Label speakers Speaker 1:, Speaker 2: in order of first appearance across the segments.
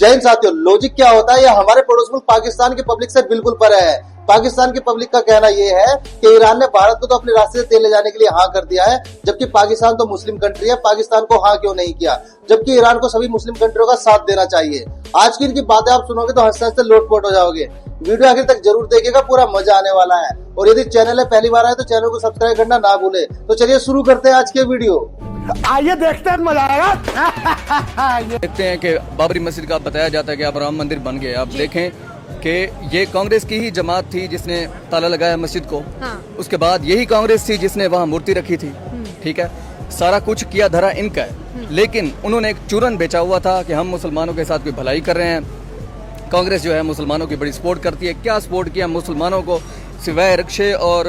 Speaker 1: जैन साथियों, लॉजिक क्या होता है, ये हमारे पड़ोस मुल्क पाकिस्तान की पब्लिक से बिल्कुल परे है। पाकिस्तान की पब्लिक का कहना यह है कि ईरान ने भारत को तो अपने रास्ते से तेल ले जाने के लिए हाँ कर दिया है, जबकि पाकिस्तान तो मुस्लिम कंट्री है, पाकिस्तान को हाँ क्यों नहीं किया, जबकि ईरान को सभी मुस्लिम कंट्रियों का साथ देना चाहिए। आज की इनकी बातें आप सुनोगे तो हंसते हंसते लोटपोट हो जाओगे। वीडियो आखिर तक जरूर देखिएगा, पूरा मजा आने वाला है। और यदि चैनल है पहली बार आए तो चैनल को सब्सक्राइब करना ना भूले। तो चलिए शुरू करते हैं आज के वीडियो।
Speaker 2: आइए देखते हैं, मजा आएगा।
Speaker 3: देखते हैं कि बाबरी मस्जिद का बताया जाता है कि अब राम मंदिर बन गए। आप देखें कि ये कांग्रेस की ही जमात थी जिसने ताला लगाया मस्जिद को। उसके बाद यही कांग्रेस थी जिसने वहाँ मूर्ति रखी थी। ठीक है, सारा कुछ किया धरा इनका है, लेकिन उन्होंने एक चूरन बेचा हुआ था कि हम मुसलमानों के साथ कोई भलाई कर रहे हैं। कांग्रेस जो है मुसलमानों की बड़ी सपोर्ट करती है। क्या सपोर्ट किया मुसलमानों को, सिवाय रिक्शे और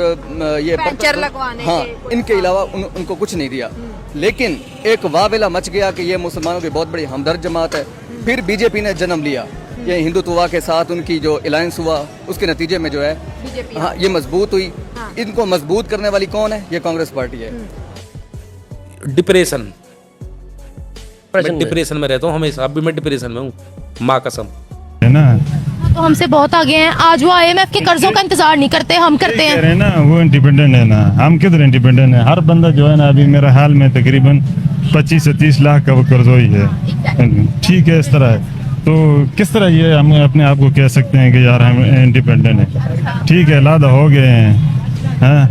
Speaker 3: ये
Speaker 4: पंचर लगवाने
Speaker 3: हाँ, इनके अलावा उनको कुछ नहीं दिया। लेकिन एक वावेला मच गया कि ये मुसलमानों की बहुत बड़ी हमदर्द जमात है। फिर बीजेपी ने जन्म लिया, ये हिंदुत्व के साथ उनकी जो अलायंस हुआ, उसके नतीजे में जो है हाँ ये मजबूत हुई। इनको मजबूत करने वाली कौन है? ये कांग्रेस पार्टी है।
Speaker 5: डिप्रेशन, मैं डिप्रेशन में रहता हूँ हमेशा, अब भी मैं डिप्रेशन में हूँ, माँ कसम
Speaker 6: है ना।
Speaker 7: तो हमसे बहुत आगे हैं। आज वो आईएमएफ के कर्जों का इंतजार नहीं करते, हम करते हैं
Speaker 6: ना। वो इंडिपेंडेंट है ना, हम किधर इंडिपेंडेंट है। हर बंदा जो है ना, अभी मेरा हाल में तकरीबन 25 से 30 लाख का वो कर्जोई है। ठीक है, इस तरह है तो किस तरह ये हम अपने आप को कह सकते हैं कि यार हम इंडिपेंडेंट है। ठीक है, लादा हो गए हैं,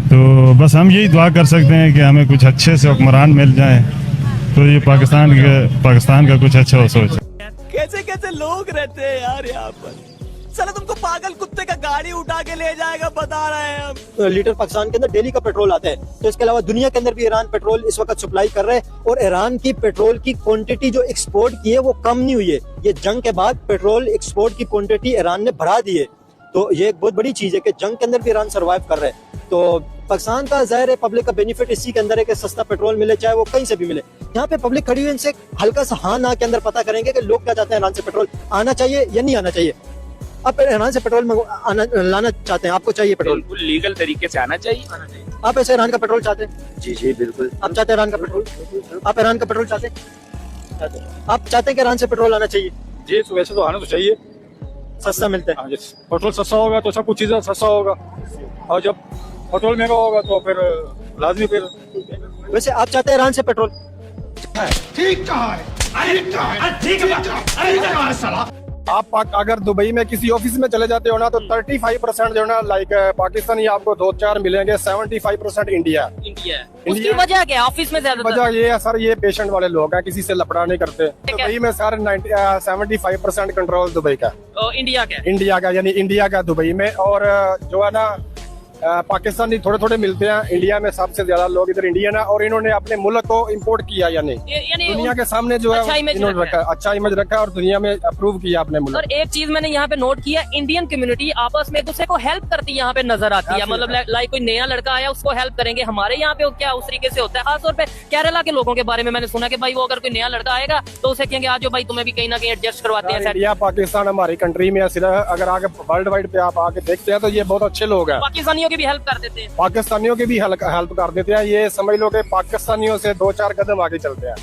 Speaker 6: तो बस हम यही दुआ कर सकते हैं कि हमें कुछ अच्छे से हुक्मरान मिल जाए, तो ये पाकिस्तान का कुछ अच्छा हो सोच।
Speaker 2: कैसे कैसे लोग रहते हैं यार यहाँ पर। चलो तुमको पागल कुत्ते का गाड़ी उठा के ले जाएगा, बता रहे हैं हम।
Speaker 8: लीटर पाकिस्तान के अंदर डेली का पेट्रोल आता है, तो इसके अलावा दुनिया के अंदर भी ईरान पेट्रोल इस वक्त सप्लाई कर रहे हैं। और ईरान की पेट्रोल की क्वांटिटी जो एक्सपोर्ट की है वो कम नहीं हुई है। ये जंग के बाद पेट्रोल एक्सपोर्ट की क्वांटिटी ईरान ने बढ़ा दी है, तो ये एक बहुत बड़ी चीज है कि जंग के अंदर भी ईरान सर्वाइव कर रहे हैं। तो पाकिस्तान का जाहिर है पब्लिक का बेनिफिट इसी के अंदर है कि सस्ता पेट्रोल मिले, चाहे वो कहीं से भी मिले। यहाँ पे पब्लिक खड़ी हुई, इनसे हल्का सा हाँ ना के अंदर पता करेंगे कि लोग क्या चाहते हैं, ईरान से पेट्रोल आना चाहिए या नहीं आना चाहिए। आप ईरान से पेट्रोल लाना चाहते हैं, आपको चाहिए पेट्रोल
Speaker 5: बिल्कुल लीगल तरीके से आना चाहिए।
Speaker 8: आप ऐसे ईरान का पेट्रोल चाहते हैं?
Speaker 1: जी जी बिल्कुल।
Speaker 8: आप चाहते हैं ईरान का पेट्रोल? आप ईरान का पेट्रोल चाहते हैं? आप चाहते हैं कि ईरान से पेट्रोल आना चाहिए?
Speaker 9: जी, वैसे तो आना तो चाहिए,
Speaker 8: सस्ता मिलता है।
Speaker 9: पेट्रोल सस्ता होगा तो सब कुछ चीजें सस्ता होगा, और जब पेट्रोल महंगा होगा तो फिर लाजमी फिर।
Speaker 8: वैसे आप चाहते हैं ईरान से पेट्रोल?
Speaker 2: ठीक कहा है, ठीक है।
Speaker 9: आप अगर दुबई में किसी ऑफिस में चले जाते हो ना, तो 35% जो है ना लाइक पाकिस्तानी आपको 2-4 मिलेंगे, 75% इंडिया।
Speaker 4: उसकी वजह क्या है? ऑफिस में ज्यादा
Speaker 9: वजह ये है सर, ये पेशेंट वाले लोग हैं, किसी से लफड़ा नहीं करते। दुबई में सर 75% कंट्रोल दुबई का, इंडिया का यानी इंडिया का दुबई में। और जो है ना पाकिस्तानी थोड़े थोड़े मिलते हैं, इंडिया में सबसे ज्यादा लोग इधर इंडियन है। और इन्होंने अपने मुल्क को इम्पोर्ट किया, यानी दुनिया के सामने जो है इन्होंने रखा, अच्छा इमेज रखा और दुनिया में अप्रूव किया अपने मुल्क।
Speaker 4: और एक चीज मैंने यहाँ पे नोट किया, इंडियन कम्युनिटी आपस में एक दूसरे को हेल्प करती है, यहाँ पे नजर आती है। मतलब लाइक कोई नया लड़का आया उसको हेल्प करेंगे। हमारे यहाँ पे क्या उस तरीके से होता है? खासतौर पे केरला के लोगों के बारे में मैंने सुना कि भाई वो अगर कोई नया लड़का आएगा तो उसे कहेंगे आज भाई तुम्हें भी कहीं ना कहीं एडजस्ट करवाते हैं।
Speaker 9: इंडिया पाकिस्तान हमारी कंट्री में सिर्फ अगर आगे वर्ल्ड वाइड पे आप आके देखते हैं तो ये बहुत अच्छे लोग हैं।
Speaker 4: पाकिस्तानियों की भी हेल्प कर देते हैं,
Speaker 9: पाकिस्तानियों की भी हेल्प कर देते हैं। ये समझ लो कि पाकिस्तानियों से 2-4 कदम आगे चलते हैं।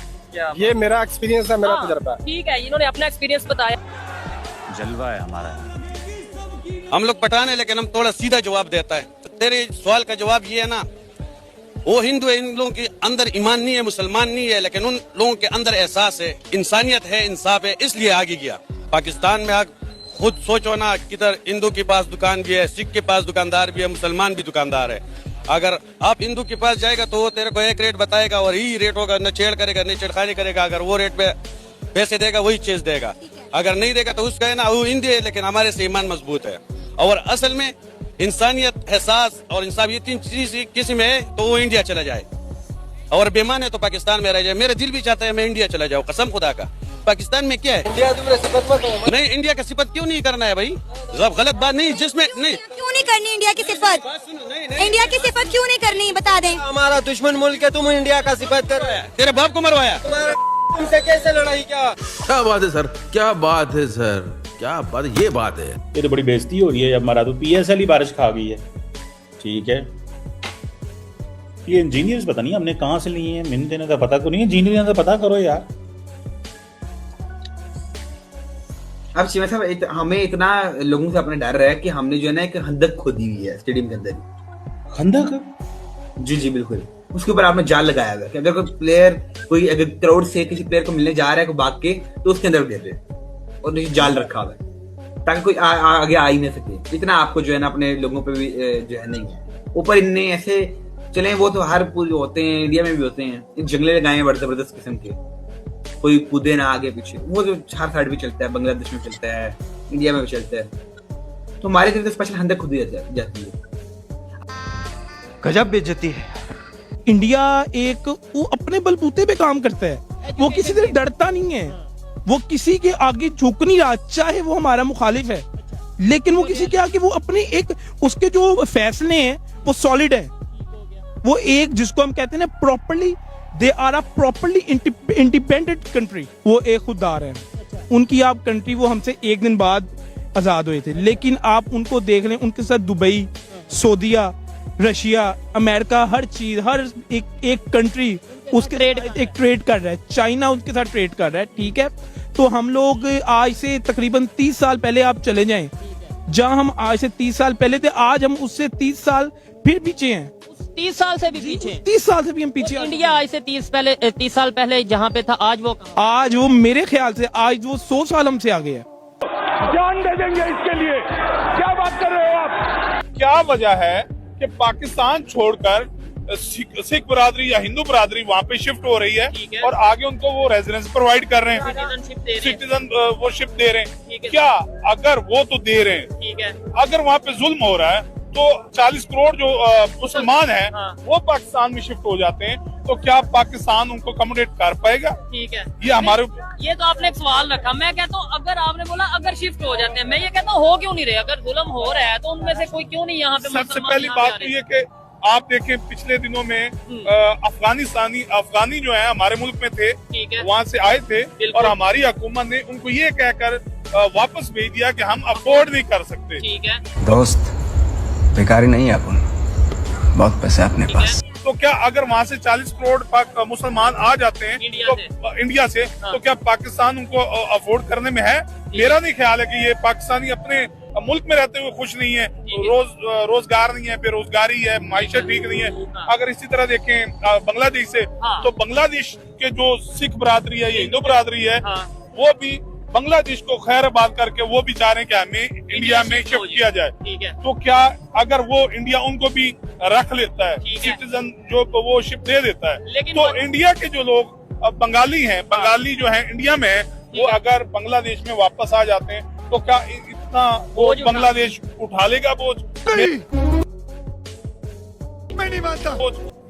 Speaker 9: ये मेरा एक्सपीरियंस है, मेरा तजर्बा है।
Speaker 4: ठीक है, इन्होंने अपना एक्सपीरियंस बताया।
Speaker 5: जलवा है हमारा।
Speaker 10: हम लोग पठान है, लेकिन हम थोड़ा सीधा जवाब देता है। तो तेरे सवाल का जवाब ये है ना, वो हिंदू है, इन लोगों के अंदर ईमान नहीं है, मुसलमान नहीं है, लेकिन उन लोगों के अंदर एहसास है, इंसानियत है, इंसाफ है, इसलिए आगे गया। पाकिस्तान में खुद सोचो ना, किधर हिंदू के पास दुकान भी है, सिख के पास दुकानदार भी है, मुसलमान भी दुकानदार है। अगर आप हिंदू के पास जाएगा तो वो तेरे को एक रेट बताएगा और यही रेट होगा, न छेड़ करेगा न छेड़खानी करेगा। अगर वो रेट पे पैसे देगा वही चीज देगा, अगर नहीं देगा तो उसका है ना वो हिंदी है, लेकिन हमारे से ईमान मजबूत है। और असल में इंसानियत, एहसास और इंसाफ, ये 3 चीज किसी में है तो वो इंडिया चला जाए, और बेईमान है तो पाकिस्तान में रह जाए। मेरा दिल भी चाहता है मैं इंडिया चला जाऊँ, कसम खुदा का। पाकिस्तान में क्या है?
Speaker 8: इंडिया
Speaker 10: नहीं, इंडिया का सिफत क्यों नहीं करना है भाई? जब गलत बात नहीं, जिसमें नहीं
Speaker 11: क्यों नहीं करनी इंडिया की सिफत? इंडिया की सिफत क्यों नहीं करनी, बता दें।
Speaker 8: हमारा दुश्मन मुल्क है, तुम इंडिया का सिफत कर रहे हैं।
Speaker 10: तेरे बाप को मरवाया,
Speaker 8: तुमसे कैसे लड़ाई? क्या
Speaker 5: बात है सर, क्या बात है सर, क्या बात है, ये बात है। ये तो बड़ी बेइज्जती हो रही है। हमारा तो PSL ही बारिश खा गई है। ठीक है, ये इंजीनियर्स पता नहीं हमने कहाँ से लिए हैं, मैंने देने का पता तो नहीं है। इंजीनियर का पता करो यार।
Speaker 12: अब शिवा साहब हमें इतना लोगों से अपना डर है कि हमने जो है ना एक खंदक खोदी हुई है स्टेडियम के अंदर ही।
Speaker 5: खंदक?
Speaker 12: जी जी बिल्कुल, उसके ऊपर आपने जाल लगाया हुआ है कि अगर कोई प्लेयर अगर क्राउड से किसी प्लेयर को मिलने जा रहा है कोई भाग के, तो उसके अंदर दे दे और नीचे जाल रखा हुआ है ताकि कोई आगे आ ही नहीं सके। इतना आपको जो है ना अपने लोगों पे भी जो है नहीं है। ऊपर इनने ऐसे चले, वो तो हर पूरे होते हैं, इंडिया में भी होते हैं, जंगले लगाए हैं बड़े जबरदस्त किस्म के, कोई कूदे ना आगे पीछे, वो जो हर साइड भी चलता है, बांग्लादेश में चलता है, इंडिया में भी चलता है। तो हमारे तरफ स्पेशल खंदक खुदी जाती है।
Speaker 13: गजब बेइज्जती है।
Speaker 14: इंडिया एक वो अपने बलबूते पे काम करता है, वो किसी से डरता नहीं है, वो किसी के आगे झुक नहीं रहा, चाहे वो हमारा मुखालिफ है, लेकिन वो किसी के आगे वो अपने एक उसके जो फैसले हैं वो सॉलिड है। वो एक जिसको हम कहते हैं ना properly, they are a properly independent country. वो एक खुददार है। उनकी आप कंट्री वो हमसे एक दिन बाद आजाद हुए थे, लेकिन आप उनको देख लें, उनके साथ दुबई, सऊदीया, रशिया, अमेरिका, हर चीज, हर एक कंट्री उसके एक ट्रेड कर रहा है। चाइना उसके साथ ट्रेड कर रहा है, ठीक है। तो हम लोग आज से तकरीबन 30 साल पहले आप चले जाएं, जहां हम आज से 30 साल पहले थे, आज हम उससे 30 साल फिर पीछे हैं।
Speaker 4: 30 साल से भी पीछे,
Speaker 14: 30 साल से भी हम पीछे।
Speaker 4: इंडिया आज से 30 साल पहले जहाँ पे था, आज वो
Speaker 14: मेरे ख्याल से आज वो 100 साल हमसे आगे है।
Speaker 9: जान दे देंगे इसके लिए। क्या बात कर रहे हो आप? क्या वजह है कि पाकिस्तान छोड़कर सिख बरादरी या हिंदू बरादरी वहाँ पे शिफ्ट हो रही है और आगे उनको वो रेजिडेंस प्रोवाइड कर रहे हैं, सिटीजन वो शिफ्ट दे रहे हैं? क्या अगर वो तो दे रहे हैं, अगर वहाँ पे जुल्म हो रहा है तो 40 करोड़ जो मुसलमान हैं वो पाकिस्तान में शिफ्ट हो जाते हैं, तो क्या पाकिस्तान उनको अकोमोडेट कर पाएगा?
Speaker 4: ठीक है,
Speaker 9: ये हमारे
Speaker 4: ये तो आपने एक सवाल रखा। मैं कहता हूँ अगर आपने बोला अगर शिफ्ट हो जाते हैं, मैं ये कहता हूँ हो क्यों नहीं रहे? अगर जुल्म हो रहा है तो उनमें से कोई क्यों नहीं यहाँ पे?
Speaker 9: सबसे पहली बात तो ये कि आप देखें पिछले दिनों में अफगानी जो है हमारे मुल्क में थे, वहाँ से आए थे और हमारी हुकूमत ने उनको ये कहकर वापस भेज दिया कि हम अफोर्ड नहीं कर सकते।
Speaker 4: ठीक है
Speaker 3: दोस्त, बेकारी नहीं है अपन, बहुत पैसे अपने पास।
Speaker 9: तो क्या अगर वहाँ से 40 करोड़ मुसलमान आ जाते हैं इंडिया से तो क्या पाकिस्तान उनको अफोर्ड करने में है? मेरा नहीं ख्याल है कि ये पाकिस्तानी अपने मुल्क में रहते हुए खुश नहीं है। रोजगार नहीं है, बेरोजगारी है, माइशत ठीक नहीं है। अगर इसी तरह देखें बांग्लादेश से, तो बांग्लादेश के जो सिख बरादरी है, ये हिंदू बरादरी है, वो भी बांग्लादेश को खैराबाद करके वो भी चाह रहे हैं कि हमें इंडिया में शिफ्ट किया जाए। तो क्या अगर वो इंडिया उनको भी रख लेता है, सिटीजन जो वो शिफ्ट दे देता है, तो इंडिया के जो लोग बंगाली हैं, बंगाली जो है इंडिया में है, वो अगर बांग्लादेश में वापस आ जाते हैं तो क्या इतना बोझ बांग्लादेश उठा लेगा? बोझ मैं नहीं मानता,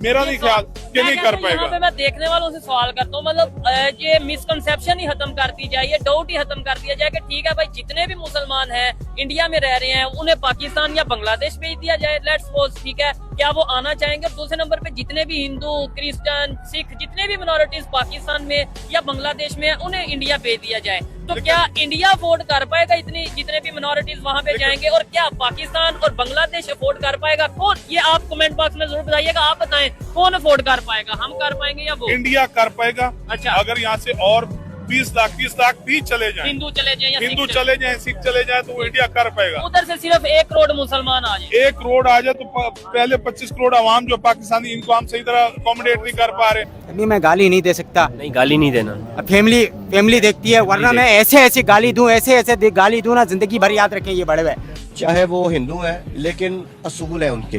Speaker 9: मेरा नहीं ख्याल कि नहीं कर पाएगा।
Speaker 4: यहाँ पे मैं देखने वालों से सवाल करता हूँ, मतलब ये मिसकंसेप्शन ही खत्म कर दी जाए, ये डाउट ही खत्म कर दिया जाए कि ठीक है भाई जितने भी मुसलमान हैं इंडिया में रह रहे हैं उन्हें पाकिस्तान या बांग्लादेश भेज दिया जाए, लेट्स सपोज, ठीक है, क्या वो आना चाहेंगे? और दूसरे नंबर पे जितने भी हिंदू, क्रिश्चियन, सिख, जितने भी मिनोरिटीज पाकिस्तान में या बांग्लादेश में उन्हें इंडिया भेज दिया जाए, तो क्या इंडिया अफोर्ड कर पाएगा इतनी जितने भी मिनोरिटीज वहाँ पे जाएंगे? और क्या पाकिस्तान और बांग्लादेश अफोर्ड कर पाएगा? कौन? ये आप कमेंट बॉक्स में जरूर बताइएगा, आप बताएं कौन अफोर्ड कर पाएगा, हम कर पाएंगे या वो?
Speaker 9: इंडिया कर पाएगा।
Speaker 4: अच्छा,
Speaker 9: अगर यहाँ से और 20 लाख 30 लाख भी चले जाएं,
Speaker 4: हिंदू चले जाएं या
Speaker 9: हिंदू चले जाएं, सिख चले जाएं, तो वो इंडिया कर पाएगा।
Speaker 4: उधर से सिर्फ 1 करोड़ मुसलमान आ जाए,
Speaker 9: 1 करोड़ आ जाए तो पहले 25 करोड़ आवाम जो पाकिस्तानी, इनको हम सही तरह अकोमोडेट नहीं कर पा रहे।
Speaker 13: अभी मैं गाली नहीं दे सकता। नहीं, गाली नहीं देना, फैमिली देखती है, वरना मैं ऐसे गाली दूं, ऐसे गाली दूं ना, जिंदगी भर याद रखें ये बड़े हुए।
Speaker 15: चाहे वो हिंदू है लेकिन असूल है उनके,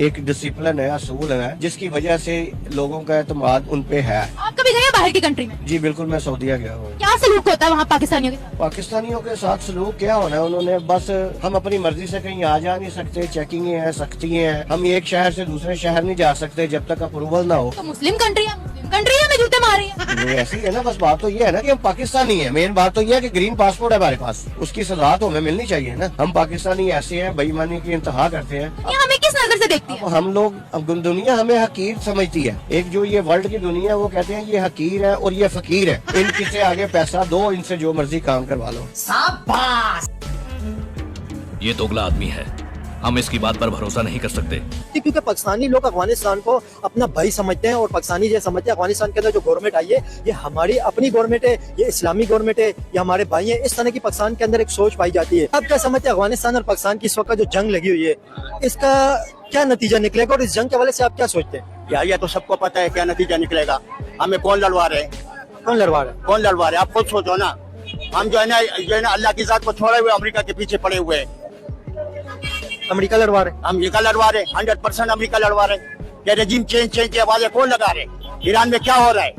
Speaker 15: एक डिसिप्लिन है, असूल है, जिसकी वजह से लोगों का एतमाद उन पे है।
Speaker 7: आप कभी गए बाहर की कंट्री में?
Speaker 15: जी बिल्कुल, मैं सऊदीया गया हूँ।
Speaker 7: क्या सलूक होता है वहाँ पाकिस्तानियों के?
Speaker 15: पाकिस्तानियों के साथ सलूक क्या होना है, उन्होंने बस हम अपनी मर्जी से कहीं आ जा नहीं सकते, चेकिंग है, सख्ती है, हम एक शहर से दूसरे शहर नहीं जा सकते जब तक अप्रूवल ना हो।
Speaker 7: तो मुस्लिम कंट्री है, में जूते मारे हैं।
Speaker 15: ऐसी है ना, बस बात तो ये है ना कि हम पाकिस्तानी है। मेन बात तो ये है कि ग्रीन पासपोर्ट है हमारे पास, उसकी सजा तो हमें मिलनी चाहिए ना। हम पाकिस्तानी ऐसे हैं, बेईमानी की इंतहा करते हैं।
Speaker 7: हमें किस नजर से देखती है?
Speaker 15: हम लोग, अब दुनिया हमें हकीर समझती है। एक जो ये वर्ल्ड की दुनिया, वो कहते हैं ये हकीर है और ये फकीर है, इनकी से आगे पैसा दो, इनसे जो मर्जी काम करवा लो।
Speaker 2: ये दोगला आदमी है,
Speaker 16: हम इसकी बात पर भरोसा नहीं कर सकते,
Speaker 8: क्योंकि पाकिस्तानी लोग अफगानिस्तान को अपना भाई समझते हैं और पाकिस्तानी ये समझते हैं अफगानिस्तान के अंदर जो गवर्नमेंट आई है ये हमारी अपनी गवर्नमेंट है, ये इस्लामी गवर्नमेंट है, ये हमारे भाई है। इस तरह की पाकिस्तान के अंदर एक सोच पाई जाती है। अब क्या समझते हैं अफगानिस्तान और पाकिस्तान की इस वक्त जो जंग लगी हुई है इसका क्या नतीजा निकलेगा और इस जंग के हवाले से आप क्या सोचते हैं?
Speaker 15: यार ये तो सबको पता है क्या नतीजा निकलेगा। हमें कौन लड़वा रहे हैं?
Speaker 8: कौन लड़वा रहे हैं?
Speaker 15: कौन लड़वा रहे हैं? आप खुद सोचो ना। हम जो है ना अल्लाह की जात को छोड़े हुए अमेरिका के पीछे पड़े हुए हैं।
Speaker 8: अमेरिका लड़वा रहे,
Speaker 15: अमेरिका लड़वा रहे, 100% अमेरिका लड़वा रहे। ये रेजिम चेंज की आवाजें कौन लगा रहे? ईरान में क्या हो रहा है?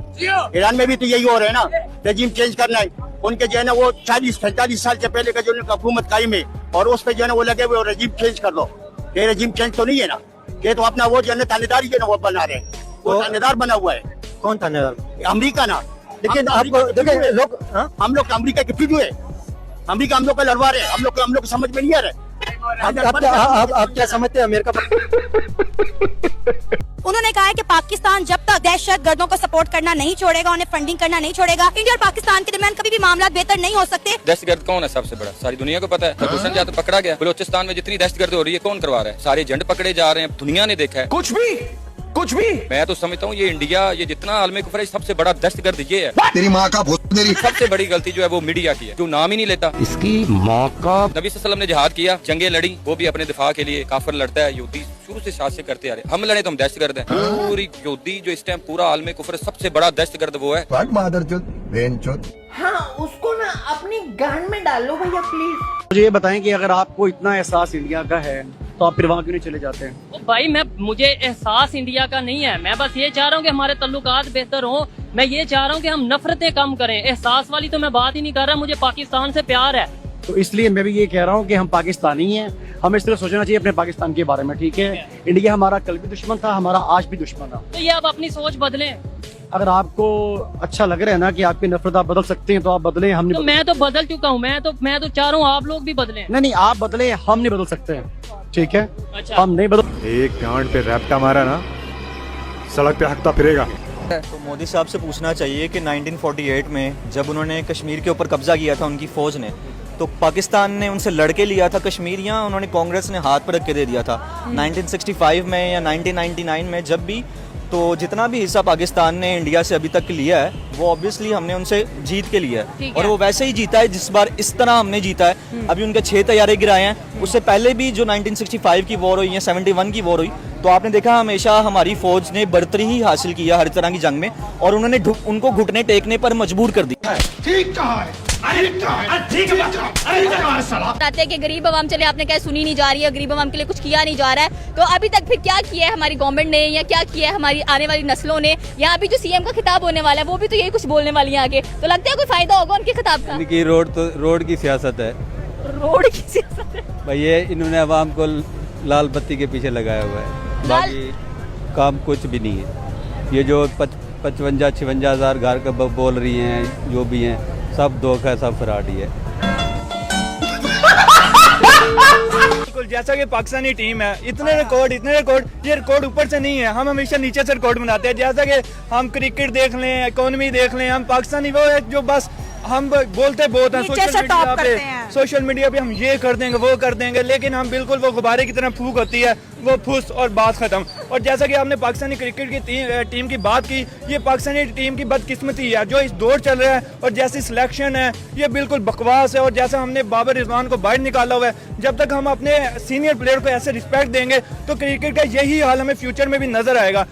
Speaker 15: ईरान में भी तो यही हो रहा है ना, रेजिम चेंज करना है। उनके जो है ना वो 40-45 साल से पहले का जो उनका हुकूमत कायम है और उस पर जो है ना वो लगे हुए रेजिम चेंज कर लो। ये रेजिम चेंज तो नहीं है ना, ये तो अपना वो जो है ना थानेदार ही जो है ना वो बना रहे हैं। वो थानेदार बना हुआ है।
Speaker 8: कौन थानेदार?
Speaker 15: अमेरिका ना।
Speaker 8: लेकिन आप देखिए लोग,
Speaker 15: हम लोग अमेरिका के फिर हुए, अमेरिका हम लोग का लड़वा रहे, हम लोग को समझ में नहीं आ रहा है।
Speaker 8: आप क्या समझते हैं अमेरिका?
Speaker 11: उन्होंने कहा है कि पाकिस्तान जब तक दहशत गर्दों को सपोर्ट करना नहीं छोड़ेगा, उन्हें फंडिंग करना नहीं छोड़ेगा, इंडिया और पाकिस्तान के दरमियान कभी भी मामला बेहतर नहीं हो सकते।
Speaker 17: दहशतगर्द कौन है सबसे बड़ा? सारी दुनिया को पता है। प्रदूषण जहाँ तो पकड़ा गया। बलोचिस्तान में जितनी दहशतगर्दी हो रही है कौन करवा रहा है? सारे एजेंट पकड़े जा रहे हैं, दुनिया ने देखा है। कुछ भी मैं तो समझता हूँ ये इंडिया, ये जितना आलमी कुफर है, सबसे बड़ा दहशतगर्द ये है।
Speaker 18: तेरी माँ का भूत मेरी।
Speaker 17: सबसे बड़ी गलती जो है वो मीडिया की है, जो नाम ही नहीं लेता।
Speaker 18: इसकी माँ का।
Speaker 17: नबी सल्लल्लाहु ने जिहाद किया, जंगे लड़ी, वो भी अपने दिफा के लिए। काफिर लड़ता है, यहूदी शुरू से शासन करते आ रहे। हम लड़े तो हम दहशतगर्द हैं। पूरी यहूदी जो इस टाइम पूरा आलमी कुफर सबसे बड़ा दहशतगर्द वो है।
Speaker 19: हाँ, उसको ना अपनी गांड में डालो भैया प्लीज।
Speaker 13: मुझे ये बताएं कि अगर आपको इतना एहसास इंडिया का है तो आप फिर वहाँ क्यों नहीं चले जाते हैं?
Speaker 4: भाई मुझे एहसास इंडिया का नहीं है। मैं बस ये चाह रहा हूँ कि हमारे तल्लुकात बेहतर हों। मैं ये चाह रहा हूँ कि हम नफरतें कम करें। एहसास वाली तो मैं बात ही नहीं कर रहा। मुझे पाकिस्तान से प्यार है,
Speaker 13: तो इसलिए मैं भी ये कह रहा हूँ कि हम पाकिस्तानी हैं। हमें इस तरह सोचना चाहिए अपने पाकिस्तान के बारे में, ठीक है? इंडिया हमारा कल भी दुश्मन था, हमारा आज भी दुश्मन था।
Speaker 4: तो ये आप अपनी सोच बदलें।
Speaker 13: अगर आपको अच्छा लग रहा है ना कि आपकी नफरत आप बदल सकते हैं तो आप बदलें। हम नहीं,
Speaker 4: मैं तो बदल चुका हूँ। मैं तो चाह रहा हूँ आप लोग भी बदलें।
Speaker 13: नहीं, आप बदले, हम नहीं बदल सकते हैं, ठीक है?
Speaker 4: अच्छा।
Speaker 13: हम नहीं बदल।
Speaker 9: एक गांड पे रैप्टा मारा ना, सड़क पे हकता फिरेगा।
Speaker 20: तो मोदी साहब से पूछना चाहिए कि 1948 में जब उन्होंने कश्मीर के ऊपर कब्जा किया था उनकी फौज ने, तो पाकिस्तान ने उनसे लड़के लिया था कश्मीर, या उन्होंने कांग्रेस ने हाथ पर रख के दे दिया था? 1965 में या 1999 में जब भी, तो जितना भी हिस्सा पाकिस्तान ने इंडिया से अभी तक लिया है वो ऑब्वियसली हमने उनसे जीत के लिया है, और वो वैसे ही जीता है जिस बार इस तरह हमने जीता है। अभी उनके 6 तैयारे गिराए हैं। उससे पहले भी जो 1965 की वॉर हुई है, 71 की वॉर हुई, तो आपने देखा हमेशा हमारी फौज ने बढ़तरी ही हासिल किया हर तरह की जंग में, और उन्होंने उनको घुटने टेकने पर मजबूर कर दिया।
Speaker 19: ठीक कहा है।
Speaker 11: बताते हैं कि गरीब आवाम चले, आपने क्या सुनी नहीं जा रही है, गरीब आवाम के लिए कुछ किया नहीं जा रहा है। तो अभी तक फिर क्या किया है हमारी गवर्नमेंट ने, या क्या किया है हमारी आने वाली नस्लों ने? यहाँ भी जो सीएम का खिताब होने वाला है वो भी तो यही कुछ बोलने वाली है आगे, तो लगता है कोई फायदा होगा उनके खिताब का?
Speaker 21: इनकी रोड की सियासत है।
Speaker 11: रोड की सियासत है
Speaker 21: भाई, ये इन्होंने अवाम को लाल बत्ती के पीछे लगाया हुआ है, बाकी काम कुछ भी नहीं है। ये जो 55-56 हज़ार घर का बोल रही हैं, जो भी हैं, सब धोखा है, सब फ्रॉड ही है।
Speaker 22: जैसा कि पाकिस्तानी टीम है, इतने रिकॉर्ड, ये रिकॉर्ड ऊपर से नहीं है। हम हमेशा नीचे से रिकॉर्ड बनाते हैं। जैसा कि हम क्रिकेट देख लें, इकोनॉमी देख लें, हम पाकिस्तानी वो है जो बस हम बोलते बहुत हैं सोशल मीडिया पे हम ये कर देंगे, वो कर देंगे, लेकिन हम बिल्कुल वो गुब्बारे की तरह फूक होती है, वो फुस और बात खत्म। और जैसा कि आपने पाकिस्तानी क्रिकेट की टीम की बात की, ये पाकिस्तानी टीम की बदकिस्मती है जो इस दौर चल रहा है, और जैसी सिलेक्शन है ये बिल्कुल बकवास है। और जैसा हमने बाबर रिजवान को बाहर निकाला हुआ है, जब तक हम अपने सीनियर प्लेयर को ऐसे रिस्पेक्ट देंगे तो क्रिकेट का यही हाल हमें फ्यूचर में भी नजर आएगा।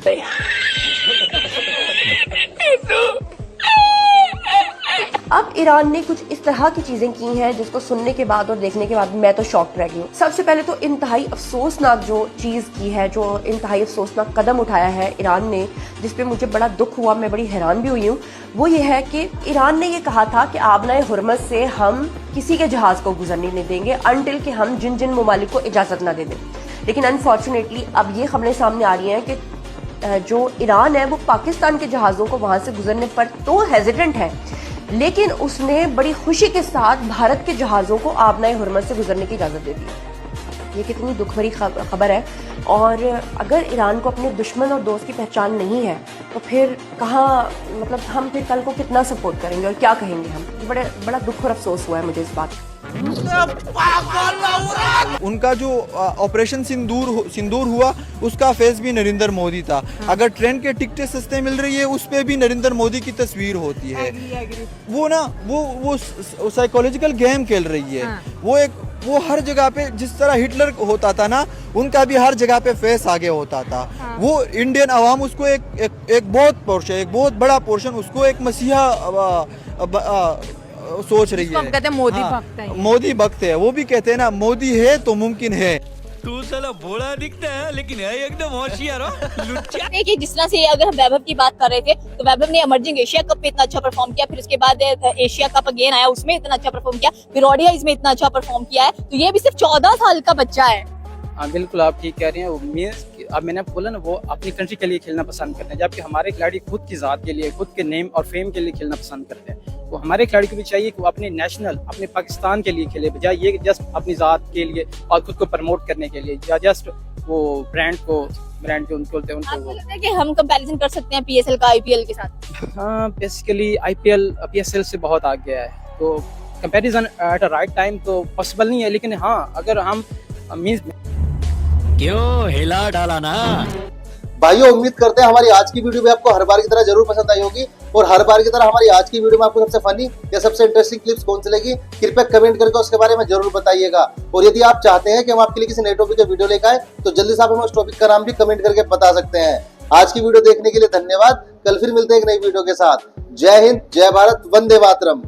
Speaker 23: अब ईरान ने कुछ इस तरह की चीजें की हैं जिसको सुनने के बाद और देखने के बाद मैं तो शॉक रह गई हूँ। सबसे पहले तो इंतहाई अफसोसनाक जो चीज की है, जो इंतहाई अफसोसनाक कदम उठाया है ईरान ने, जिसपे मुझे बड़ा दुख हुआ, मैं बड़ी हैरान भी हुई हूँ, वो ये है कि ईरान ने ये कहा था कि आबनाए हुर्मत से हम किसी के जहाज को गुजरने नहीं देंगे अनटिल कि हम जिन जिन ममालिक को इजाजत ना दे दें। लेकिन अनफॉर्चुनेटली अब ये खबरें सामने आ रही हैं कि जो ईरान है वो पाकिस्तान के जहाजों को वहां से गुजरने पर तो हेजिटेंट है, लेकिन उसने बड़ी खुशी के साथ भारत के जहाजों को आबनाए हुर्मत से गुजरने की इजाजत दे दी। ये कितनी दुख भरी खबर है। और अगर ईरान को अपने दुश्मन और दोस्त की पहचान नहीं है तो फिर कहाँ, मतलब हम फिर कल को कितना सपोर्ट करेंगे और क्या कहेंगे हम। बड़ा दुख और अफसोस हुआ है मुझे इस बात का।
Speaker 1: उनका जो ऑपरेशन सिंदूर हुआ उसका फेस भी नरेंद्र मोदी था। अगर ट्रेन के टिकटें सस्ते मिल रही है उस पे भी नरेंद्र मोदी की तस्वीर होती है। वो ना वो साइकोलॉजिकल गेम खेल रही है। वो हर जगह पे जिस तरह हिटलर होता था ना, उनका भी हर जगह पे फेस आगे होता था। वो इंडियन अवाम उसको एक बहुत बड़ा पोर्शन उसको एक मसीहा सोच रही है।
Speaker 19: हम कहते हैं मोदी भक्त है।
Speaker 1: मोदी भक्त है। वो भी कहते हैं ना, मोदी है तो मुमकिन है।
Speaker 2: तू साला भोला दिखता है लेकिन है एकदम होशियार हो लुच्चा।
Speaker 11: देखिए, जिस तरह से अगर हम वैभव की बात कर रहे थे तो वैभव ने इमर्जिंग एशिया कप में इतना अच्छा परफॉर्म किया, फिर उसके बाद एशिया कप अगेन आया, उसमें इतना अच्छा परफॉर्म किया, फिर ओडीआईज में इतना अच्छा परफॉर्म किया है। तो ये भी सिर्फ 14 साल का बच्चा है।
Speaker 6: हाँ बिल्कुल, आप ठीक कह रहे हैं। अब मैंने बोला ना, वो अपनी कंट्री के लिए खेलना पसंद करते हैं, जबकि हमारे खिलाड़ी खुद की ज़ात के लिए, खुद के नेम और फेम के लिए खेलना पसंद करते हैं। तो हमारे खिलाड़ी को भी चाहिए कि वो अपने नेशनल, अपने पाकिस्तान के लिए खेले, बजाय ये जस्ट अपनी ज़ात के लिए और खुद को प्रमोट करने के लिए, या जस्ट वो ब्रांड जो उनको बोलते हैं उनको।
Speaker 11: आपको लगता है कि हम कंपैरिजन कर सकते हैं पीएसएल का आईपीएल के साथ?
Speaker 6: हाँ, बेसिकली आईपीएल पीएसएल से बहुत आगे गया है, तो comparison at a right time तो पॉसिबल नहीं है। लेकिन हाँ, अगर हम मींस
Speaker 2: क्यों हिला डाला ना
Speaker 10: भाइयों, उम्मीद करते हैं हमारी आज की वीडियो भी आपको हर बार की तरह जरूर पसंद आई होगी। और हर बार की तरह हमारी आज की वीडियो में आपको सबसे फनी या सबसे इंटरेस्टिंग क्लिप्स कौन सी लगी, कृपया कमेंट करके उसके बारे में जरूर बताइएगा। और यदि आप चाहते हैं कि हम आपके लिए किसी नए टॉपिक का वीडियो लेकर आए तो जल्दी से आप हमें उस टॉपिक का नाम भी कमेंट करके बता सकते हैं। आज की वीडियो देखने के लिए धन्यवाद। कल फिर मिलते हैं एक नई वीडियो के साथ। जय हिंद, जय भारत, वंदे मातरम।